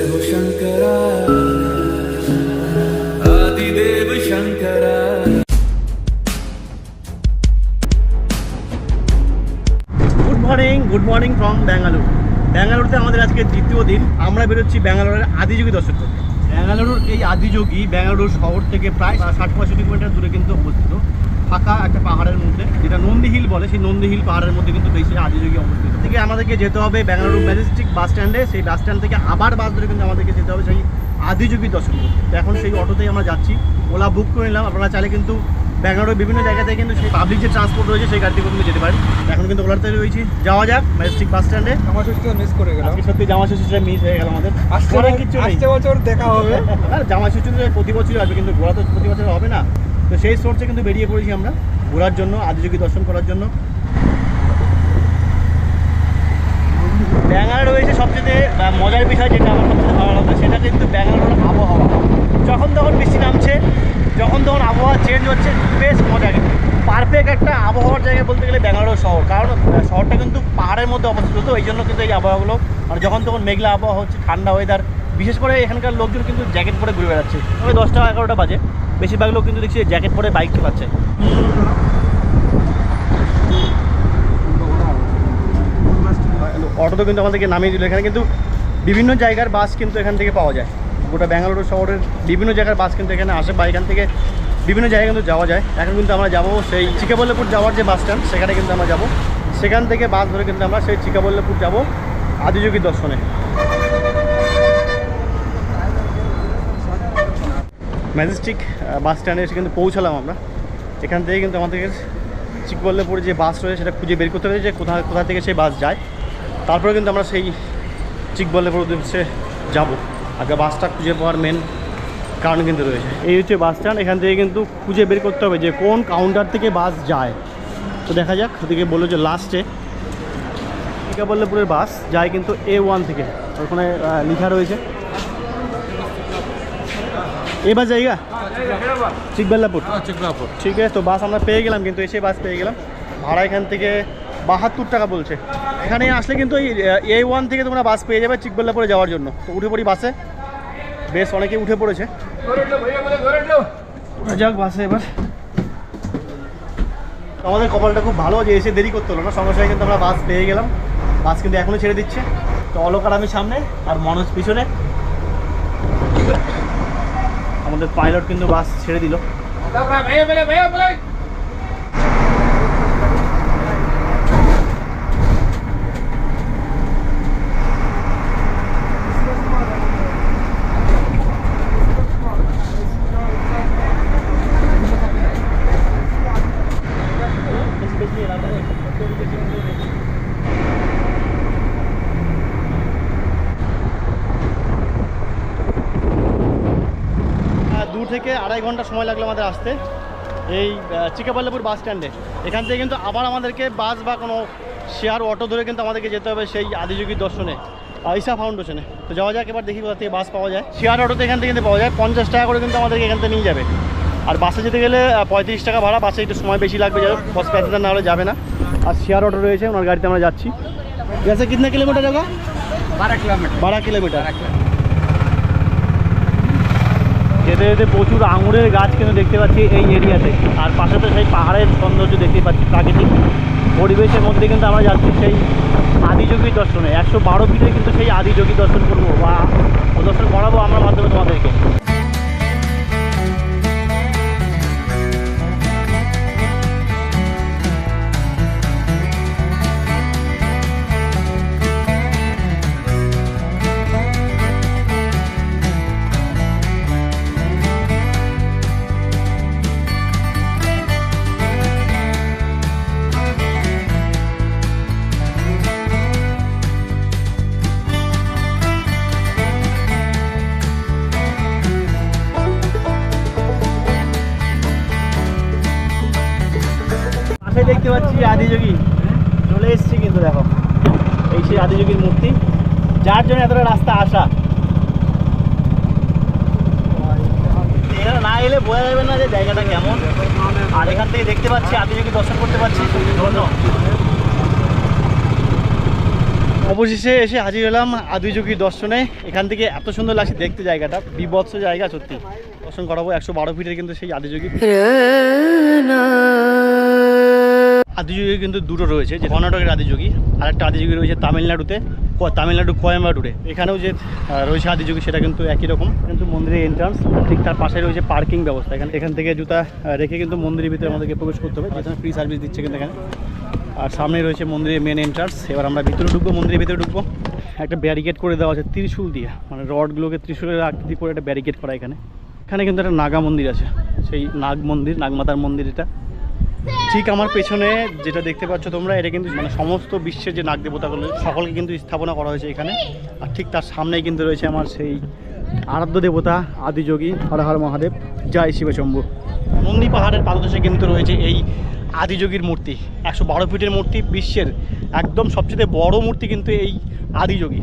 हो शंकरा आदिदेव Shankara. Good morning from Bengaluru. ব্যাঙ্গালুরুতে আমাদের আজকে দ্বিতীয় দিন। আমরা বেরোচ্ছি ব্যাঙ্গালোরের আদিযোগী দর্শন করতে। ব্যাঙ্গালুরুর এই আদিযোগী ব্যাঙ্গালুরু শহর থেকে প্রায় 60-65 কিলোমিটার দূরে কিন্তু অবস্থিত, ফাঁকা একটা পাহাড়ের মধ্যে, যেটা নন্দী হিল বলে। সেই নন্দী হিল পাহাড়ের মধ্যে কিন্তু বেশি আদিযোগী অবস্থিত। থেকে আমাদেরকে যেতে হবে ব্যাঙ্গালুরু ম্যাজেস্টিক বাস স্ট্যান্ডে। সেই বাস স্ট্যান্ড থেকে আবার বাস ধরে কিন্তু আমাদেরকে যেতে হবে সেই আদিযোগী দর্শন করতে। তো এখন সেই অটোতেই আমরা যাচ্ছি, ওলা বুক করে নিলাম। আপনারা চাইলে কিন্তু ব্যাঙ্গালোরের বিভিন্ন জায়গাতে কিন্তু সেই পাবলিক যে ট্রান্সপোর্ট রয়েছে সেই গাড়িতে কিন্তু যেতে পারি। এখন কিন্তু ওলাতে রয়েছি, যাওয়া যাক ম্যাজেস্টিক বাস স্ট্যান্ডে। জামা ষষ্ঠীটা মিস করে গেলাম। আজকে সত্যি জামা ষষ্ঠীটা মিস হয়ে গেল আমাদের। আসছে বছর দেখা হবে। জামা ষষ্ঠী প্রতি বছরই আসবে, কিন্তু ঘোরা তো প্রতি বছর হবে না। তো সেই সোর্সে কিন্তু বেরিয়ে পড়েছি আমরা ঘোরার জন্য, আদিযোগী দর্শন করার জন্য। ব্যাঙ্গালোর রয়েছে সবচেয়ে মজার বিষয়, যেটা আমার সবচেয়ে ভালো লাগবে, সেটা কিন্তু ব্যাঙ্গালোরের আবহাওয়া। যখন তখন বৃষ্টি নামছে, যখন তখন আবহাওয়া চেঞ্জ হচ্ছে, বেশ মজা। কিন্তু পারফেক্ট একটা আবহাওয়ার জায়গা বলতে গেলে ব্যাঙ্গালোর শহর, কারণ শহরটা কিন্তু পাহাড়ের মধ্যে অবস্থিত। তো এই জন্য কিন্তু এই আবহাওয়াগুলো, মানে যখন তখন মেঘলা আবহাওয়া হচ্ছে, ঠান্ডা ওয়েদার। বিশেষ করে এখানকার লোকজন কিন্তু জ্যাকেট পরে ঘুরে বেড়াচ্ছে। তবে 10টা-11টা বাজে, বেশিরভাগ লোক কিন্তু দেখছি জ্যাকেট পরে বাইক চালাচ্ছে। অটো তো কিন্তু আমাদেরকে নামিয়ে দিল। এখানে কিন্তু বিভিন্ন জায়গার বাস কিন্তু এখান থেকে পাওয়া যায়। গোটা ব্যাঙ্গালুরু শহরের বিভিন্ন জায়গার বাস কিন্তু এখানে আসে, বা এখান থেকে বিভিন্ন জায়গায় কিন্তু যাওয়া যায়। এখন কিন্তু আমরা যাবো সেই চিকাবল্লপুর যাওয়ার যে বাস স্ট্যান্ড, সেখানে কিন্তু আমরা যাবো। সেখান থেকে বাস ধরে কিন্তু আমরা সেই চিকাবল্লপুর যাব আদিযোগী দর্শনে। ম্যাজেস্টিক বাস স্ট্যান্ডে এসে কিন্তু পৌঁছালাম আমরা। এখান থেকে কিন্তু আমাদেরকে চিকাবল্লপুরে যে বাস রয়েছে সেটা খুঁজে বের করতে হবে, যে কোথা থেকে সেই বাস যায়। তারপরে কিন্তু আমরা সেই চিকাবল্লপুর উদ্দেশ্যে যাব। আগে বাসটা খুঁজে পাওয়ার মেন কারণ কিন্তু রয়েছে, এই হচ্ছে বাস স্ট্যান্ড। এখান থেকে কিন্তু খুঁজে বের করতে হবে যে কোন কাউন্টার থেকে বাস যায়। তো দেখা যাক, ওদিকে বললো যে লাস্টে চিকাবল্লপুরের বাস যায় কিন্তু A1 থেকে, ওখানে লেখা রয়েছে এ বাস জায়গা চিকবল্লাপুর। ঠিক আছে, তো বাস আমরা পেয়ে গেলাম, কিন্তু এসে বাস পেয়ে গেলাম। ভাড়া এখান থেকে 72 টাকা বলছে। এখানে আসলে কিন্তু এই A1 থেকে তোমরা বাস পেয়ে যাবে চিকবল্লাপুরে যাওয়ার জন্য। তো উঠে পড়ি বাসে, বেশ অনেকে উঠে পড়েছে। যাক বাসে এবার। আমাদের কপালটা খুব ভালো যে এসে দেরি করতে হলো না, সঙ্গে সঙ্গে কিন্তু আমরা বাস পেয়ে গেলাম। বাস কিন্তু এখনই ছেড়ে দিচ্ছে। তো অলোক আর আমি সামনে, আর মনোজ পিছনে। আমাদের পাইলট কিন্তু বাস ছেড়ে দিল। দূর থেকে 2.5 ঘন্টা সময় লাগলো আমাদের আসতে এই চিকাবল্লপুর বাস স্ট্যান্ডে। এখান থেকে কিন্তু আবার আমাদেরকে বাস বা কোনো শেয়ার অটো ধরে কিন্তু আমাদেরকে যেতে হবে সেই আদিযোগী দর্শনে, ঈশা ফাউন্ডেশনে। তো যাওয়া যাক, এবার দেখি কোথা থেকে বাস পাওয়া যায়। শেয়ার অটোতে এখান থেকে কিন্তু পাওয়া যায়, 50 টাকা করে কিন্তু আমাদেরকে এখান থেকে নিয়ে যাবে। আর বাসে যেতে গেলে 35 টাকা ভাড়া। বাসে একটু সময় বেশি লাগবে, যাই হোক বাস প্যাসেঞ্জার না হলে যাবে না। আর শেয়ার অটো রয়েছে, ওনার গাড়িতে আমরা যাচ্ছি। जैसे कितने किलोमीटर होगा? 12 किलोमीटर। যেতে যেতে প্রচুর আঙুরের গাছ কিন্তু দেখতে পাচ্ছি এই এরিয়াতে। আর পাশে তো সেই পাহাড়ের সৌন্দর্য দেখতে পাচ্ছি, প্রাকৃতিক পরিবেশের মধ্যে কিন্তু আমরা যাচ্ছি সেই আদিযোগী দর্শনে। 112 ফিটে কিন্তু সেই আদিযোগী দর্শন করবো, বা দর্শন করাবো আমার মাধ্যমে তোমাদেরকে। দেখতে পাচ্ছি আদিযোগী চলে এসেছি, কিন্তু দেখো এই সেই আদিযোগীর মূর্তি, যার জন্য এতটা রাস্তা আসা। এখানে না এলে বোঝা যাবে না যে জায়গাটা কেমন। আর এখান থেকে দেখতে পাচ্ছি আদিযোগী দর্শন করতে পারছি। অবশেষে এসে হাজির হলাম আদিযোগী দর্শনে। এখান থেকে এত সুন্দর লাগছে দেখতে, জায়গাটা বিভৎস জায়গা সত্যি। দর্শন করাবো 112 ফিটের কিন্তু সেই আদিযোগী। আদিযোগী কিন্তু দুটো রয়েছে, যে কর্ণাটকের আদিযোগী, আর একটা আদিযোগী রয়েছে তামিলনাড়ুতে, তামিলনাড়ু কোয়েম্বাটুরে। এখানেও যে রয়েছে আদিযোগী সেটা কিন্তু একই রকম। কিন্তু মন্দিরের এন্ট্রান্স, ঠিক তার পাশে রয়েছে পার্কিং ব্যবস্থা। এখান থেকে জুতা রেখে কিন্তু মন্দিরের ভিতরে আমাদেরকে প্রবেশ করতে হবে, যেখানে ফ্রি সার্ভিস দিচ্ছে কিন্তু এখানে। আর সামনে রয়েছে মন্দিরের মেন এন্ট্রান্স। এবার আমরা ভিতরে ঢুকবো, মন্দিরের ভিতরে ঢুকবো। একটা ব্যারিকেড করে দেওয়া আছে ত্রিশূল দিয়ে, মানে রডগুলোকে ত্রিশূলের আকৃতি করে একটা ব্যারিকেড করা। এখানে কিন্তু একটা নাগা মন্দির আছে, সেই নাগ মন্দির, নাগমাতার মন্দির। এটা ঠিক আমার পেছনে যেটা দেখতে পাচ্ছ তোমরা, এটা কিন্তু মানে সমস্ত বিশ্বের যে নাগ দেবতাগুলো সকলকে কিন্তু স্থাপনা করা হয়েছে এখানে। আর ঠিক তার সামনেই কিন্তু রয়েছে আমার সেই আরাধ্য দেবতা আদিযোগী। হর হর মহাদেব, জয় শিবশম্ভু। নন্দী পাহাড়ের পাদদেশে কিন্তু রয়েছে এই আদিযোগীর মূর্তি। 112 ফিটের মূর্তি, বিশ্বের একদম সবচেয়ে বড় মূর্তি কিন্তু এই আদিযোগী।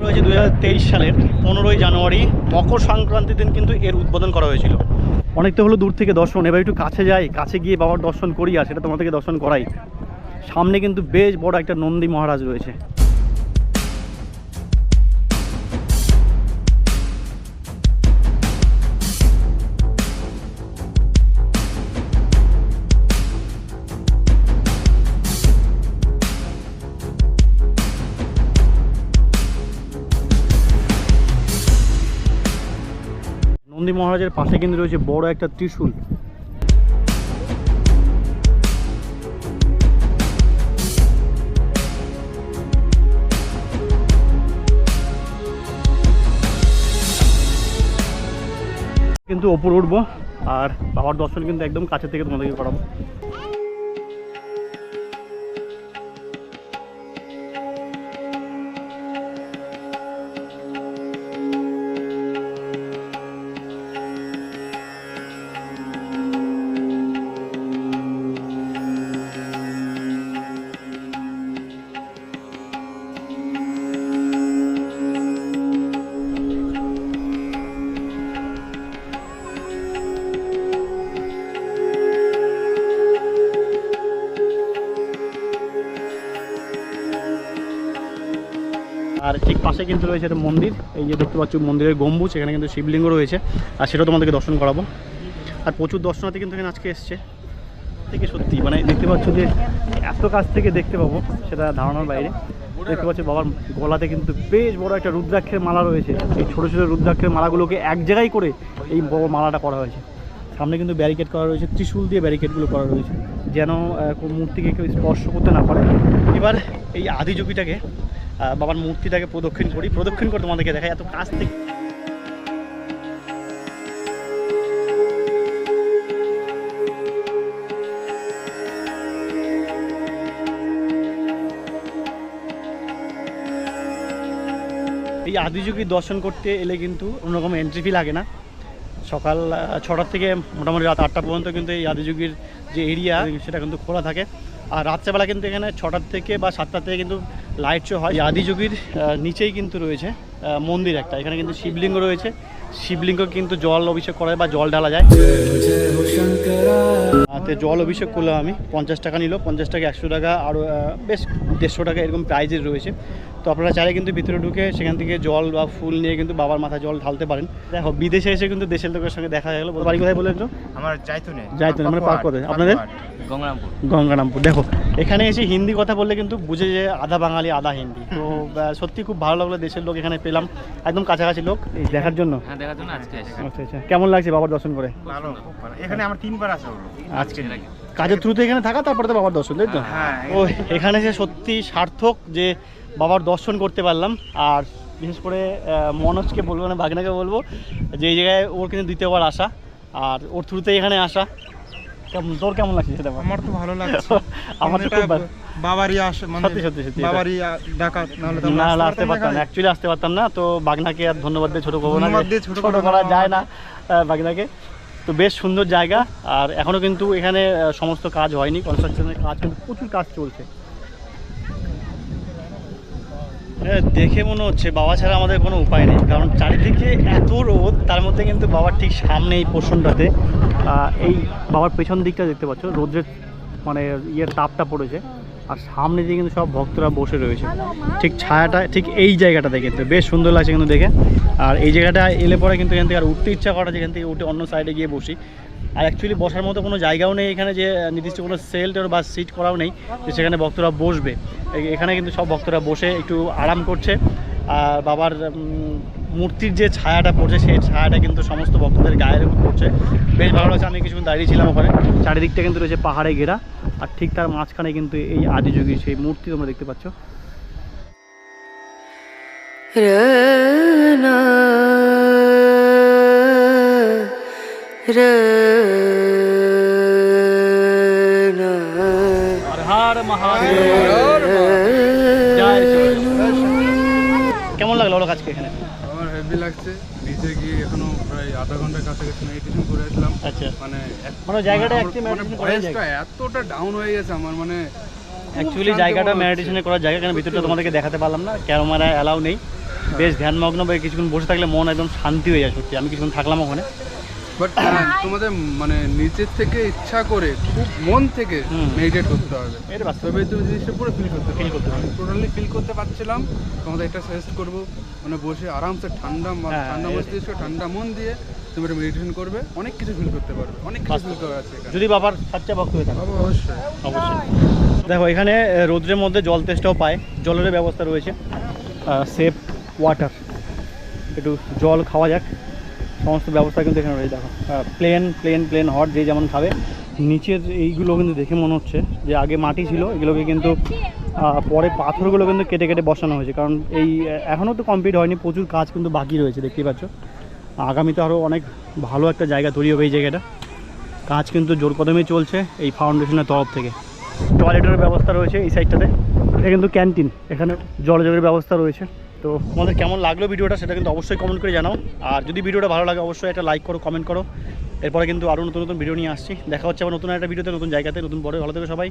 রয়েছে 2023 সালের 15ই জানুয়ারি মকর সংক্রান্তির দিন কিন্তু এর উদ্বোধন করা হয়েছিল। অনেকটা হলো দূর থেকে দর্শন, এবার একটু কাছে যাই, কাছে গিয়ে বাবার দর্শন করি আর সেটা তোমাদেরকে দর্শন করাই। সামনে কিন্তু বেশ বড় একটা নন্দী মহারাজ রয়েছে। নন্দী মহারাজের পাশে কিন্তু রয়েছে বড় একটা ত্রিশূল। কিন্তু ওপরে উঠবো আর বাবার দর্শন কিন্তু একদম কাছে থেকে তোমাদেরকে করাবো। আর ঠিক পাশে কিন্তু রয়েছে একটা মন্দির, এই যে দেখতে পাচ্ছ মন্দিরের গম্বুজ, এখানে কিন্তু শিবলিঙ্গ রয়েছে আর সেটাও তোমাদেরকে দর্শন করাবো। আর প্রচুর দর্শনার্থী কিন্তু এখানে আজকে এসছে। থেকে সত্যি মানে দেখতে পাচ্ছ যে এত কাছ থেকে দেখতে পাবো সেটা ধারণার বাইরে। দেখতে পাচ্ছ বাবার গলাতে কিন্তু বেশ বড় একটা রুদ্রাক্ষের মালা রয়েছে। এই ছোটো ছোটো রুদ্রাক্ষের মালাগুলোকে এক জায়গায় করে এই বড় মালাটা করা হয়েছে। সামনে কিন্তু ব্যারিকেড করা রয়েছে, ত্রিশূল দিয়ে ব্যারিকেডগুলো করা রয়েছে যেন কোনো মূর্তিকে কেউ স্পর্শ করতে না পারে। এবার এই আদিযোগীটাকে, বাবার মূর্তিটাকে প্রদক্ষিণ করে তোমাদেরকে দেখাই এত কাছ থেকে। এই আদিযোগী দর্শন করতে এলে কিন্তু অন্যরকম এন্ট্রি ফি লাগে না। সকাল 6টার থেকে মোটামুটি রাত 8টা পর্যন্ত কিন্তু এই আদিযোগীর যে এরিয়া সেটা কিন্তু খোলা থাকে। আর রাত্রেবেলা কিন্তু এখানে 6টার থেকে বা 7টার থেকে কিন্তু লাইট শো হয়। আদিযোগীর নিচেই কিন্তু রয়েছে মন্দির একটা, এখানে কিন্তু শিবলিঙ্গ রয়েছে। শিবলিঙ্গ কিন্তু জল অভিষেক করা বা জল ঢালা যায়। তো জল অভিষেক করলাম আমি, 50 টাকা নিল, 50 টাকা 100 টাকা, আরও বেশ 150 টাকা এরকম প্রাইজের রয়েছে। তো আপনারা চাইলে কিন্তু ভিতরে ঢুকে সেখান থেকে জল বা ফুল নিয়ে কিন্তু বাবার মাথায় জল ঢালতে পারেন। দেখো বিদেশে এসে কিন্তু দেশের লোকের সঙ্গে দেখা গেল। বাড়ি কোথায় বললেন তো? আমার জাইতুনে। মানে পার্ক কোথায় আপনাদের? গঙ্গারামপুর। দেখো এখানে এসে হিন্দি কথা বললে কিন্তু বুঝে যে আধা বাঙালি আধা হিন্দি। তো সত্যি খুব ভালো লাগলো, দেশের লোক এখানে পেলাম, একদম কাছাকাছি লোক এই দেখার জন্য। আচ্ছা আচ্ছা, কেমন লাগছে বাবার দর্শন করে? ভালো, খুব ভালো। এখানে আমার 3বার আসা হলো আজকে। কাজের থ্রুতে এখানে থাকা, তারপরে তো বাবার দর্শন, তাই তো? ও এখানে যে সত্যি সার্থক যে বাবার দর্শন করতে পারলাম। আর বিশেষ করে মনোজকে বলবো না, বাগনাকে বলবো যে এই জায়গায় ওর কিন্তু দ্বিতীয়বার আসা আর ওর থ্রুতেই এখানে আসা। তোর কেমন লাগছে সেটা? আমার তো ভালো লাগছে। আমার তো খুব বাবারই আসে, মানে সত্যি বাবারই ডাকা, নাহলে তো না আসতে পারতাম না, অ্যাকচুয়ালি আসতে পারতাম না। তো বাগনাকে আর ধন্যবাদ দিয়ে ছোট করবো না, ছোট করা যায় না বাগনাকে। তো বেশ সুন্দর জায়গা। আর এখনও কিন্তু এখানে সমস্ত কাজ হয়নি, কনস্ট্রাকশনের কাজ কিন্তু প্রচুর কাজ চলছে। দেখে মনে হচ্ছে বাবা ছাড়া আমাদের কোনো উপায় নেই, কারণ চারিদিকে এত রোদ, তার মধ্যে কিন্তু বাবার ঠিক সামনে এই পোর্শনটাতে এই বাবার পেছন দিকটা দেখতে পাচ্ছ রোদ্রের মানে ইয়ের তাপটা পড়েছে, আর সামনে দিয়ে কিন্তু সব ভক্তরা বসে রয়েছে ঠিক ছায়াটা ঠিক এই জায়গাটাতে, কিন্তু বেশ সুন্দর লাগছে কিন্তু দেখে। আর এই জায়গাটা এলে পরে কিন্তু এখান থেকে আর উঠতে ইচ্ছা করা, যেখান থেকে উঠে অন্য সাইডে গিয়ে বসি। আর অ্যাকচুয়ালি বসার মতো কোনো জায়গাও নেই এখানে, যে নির্দিষ্ট কোনো সেল্টার বা সিট করাও নেই যে সেখানে ভক্তরা বসবে। এখানে কিন্তু সব ভক্তরা বসে একটু আরাম করছে। আর বাবার মূর্তির যে ছায়াটা পড়ছে সেই ছায়াটা কিন্তু সমস্ত ভক্তদের গায়ের উপর পড়ছে, বেশ ভালো লাগছে। আমি কিছুক্ষণ দাঁড়িয়ে ছিলাম ওখানে, চারিদিকটা কিন্তু রয়েছে পাহাড়ে ঘেরা, আর ঠিক তার মাঝখানে কিন্তু এই আদিযোগী সেই মূর্তি তোমরা দেখতে পাচ্ছ। হর হর মহাদেব, জয় শিব। কেমন লাগলো ওর কাছে এখানে? আমার হেভি লাগছে। নিচে গিয়ে এখনো প্রায় আধা ঘন্টার কাছাকাছি মেডিটেশন করে আসলাম। আচ্ছা, মানে মানে জায়গাটা আমার actually মানে meditation করার ভয়েসটা এতটা ডাউন হয়ে গেছে আমার, মানে অ্যাকচুয়ালি জায়গাটা মেডিটেশনে করার জায়গা, কেন ভিতরটা তোমাদেরকে দেখাতে পারলাম না, ক্যামেরা অ্যালাউ নেই। বেশ ধ্যানমগ্ন বা কিছুক্ষণ বসে থাকলে মন একদম শান্তি হয়ে যায় সত্যি। আমি কিছুক্ষণ থাকলাম ওখানে, বাট তোমাদের মানে নিচের থেকে ইচ্ছা করে খুব মন থেকে মেডিটেট করতে হবে, এটা বাস্তব তবে তুমি জিনিসটা পুরো ফিল করতে Feel করতে পারবে। আমি টোটালি ফিল করতে পারছিলাম। তোমাদের এটা সাজেস্ট করবো, মানে বসে আরামসে ঠান্ডা হ্যাঁ, ঠান্ডা মস্তিষ্ক ঠান্ডা মন দিয়ে তুমি এটা মেডিটেশন করবে, অনেক কিছু ফিল করতে পারবে, অনেক কিছু ফিল করা আছে এখানে। যদি বাবার সাচ্চা ভক্ত হয়ে থাকে অবশ্যই অবশ্যই। দেখো এখানে রৌদ্রের মধ্যে জল তেষ্টাও পায়, জলের ব্যবস্থা রয়েছে, সেফ ওয়াটার, একটু জল খাওয়া যাক, সমস্ত ব্যবস্থা কিন্তু এখানে রয়েছে। দেখো প্লেন হট, যে যেমন খাবে। নিচের এইগুলো কিন্তু দেখে মনে হচ্ছে যে আগে মাটি ছিল, এগুলোকে কিন্তু পরে পাথরগুলো কিন্তু কেটে কেটে বসানো হয়েছে, কারণ এই এখনও তো কমপ্লিট হয়নি, প্রচুর কাজ কিন্তু বাকি রয়েছে দেখতেই পাচ্ছ। আগামীতে আরও অনেক ভালো একটা জায়গা তৈরি হবে এই জায়গাটা। কাজ কিন্তু জোর কদমেই চলছে এই ফাউন্ডেশনের তরফ থেকে। টয়লেটের ব্যবস্থা রয়েছে এই সাইডটাতে, এটা কিন্তু ক্যান্টিন, এখানে জলযোগের ব্যবস্থা রয়েছে। তো তোমাদের কেমন লাগলো ভিডিওটা সেটা কিন্তু অবশ্যই কমেন্ট করে জানাও। আর যদি ভিডিওটা ভালো লাগে অবশ্যই একটা লাইক করো, কমেন্ট করো। এরপরে কিন্তু আরও নতুন নতুন ভিডিও নিয়ে আসছি। দেখা হচ্ছে আবার নতুন একটা ভিডিওতে, নতুন জায়গাতে, নতুন বড়। ভালো থেকো সবাই।